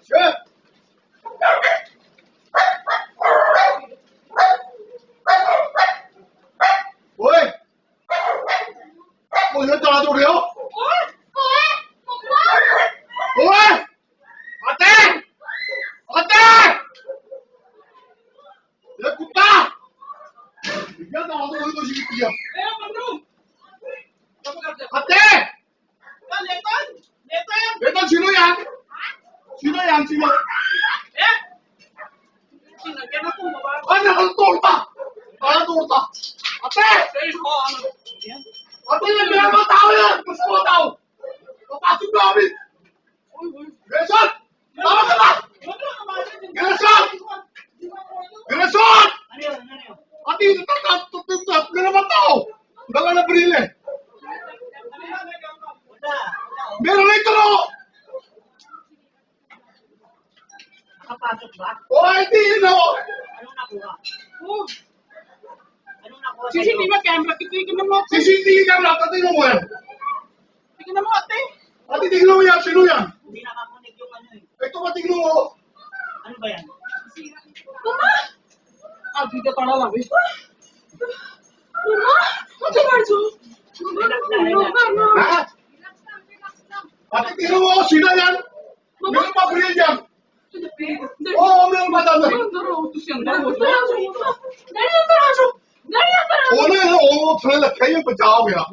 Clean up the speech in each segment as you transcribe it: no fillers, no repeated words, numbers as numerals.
Shit! Uy! Uy, nagtarado rin ako? Uy! Ate! Ate! Lagot ka! Bigyan ako ito si Pia. Ate! Leton, sino yan? Sino yan? Sino? Nakatorta! Nakatorta! Ate! Ate, nagbilang mga tao yan! Gusto mga tao! Papasok namin! Gerson! Tama ka ba? Gerson! Gerson! Ate, tatap na naman tao! Dala na brile! Meron na ito no! Nakapasok ba? O, hindi yun ako! Anong nakuha? Anong nakuha sa'yo? CCTV camera, titignan mo. CCTV camera, tingnan mo yan! Tignan mo ate. Ate, tingnan mo yan! Sino yan? Hindi nakakunik yung ano eh. Ito ba tingnan mo? Ano ba yan? Mama! Ah, dito ka na lang. Mama! Ate Marjo! Mama! Ha? Ate, tingnan mo! Sino yan? Meron pa brilliant yan! Oo, meron pa dami! Oo na yan! Oo, talaga kayo pagkakaw kaya!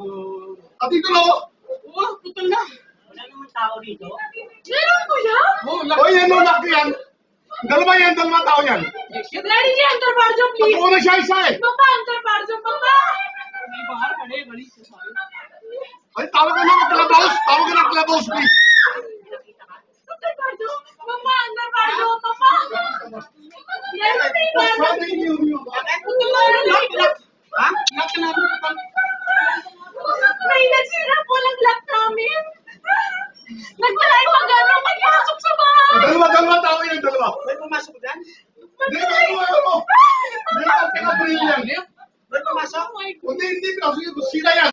Ate, ito lang! Wala naman tao dito. O, yan mo, laki yan! Dalawa yan, dalawang tao yan! Ako na siya isa eh! Ay, tawag ka na ng clubhouse! Tawag ka ng clubhouse, please! May nagsira po lang lock namin. Nagpalay pa gano'n, magpasok sa bahay. Dalawang tao yan, dalawa! May pumasok dyan? Hindi, ano mo? Meron ka pinabrilliant! May pumasok? Hindi, sila yan!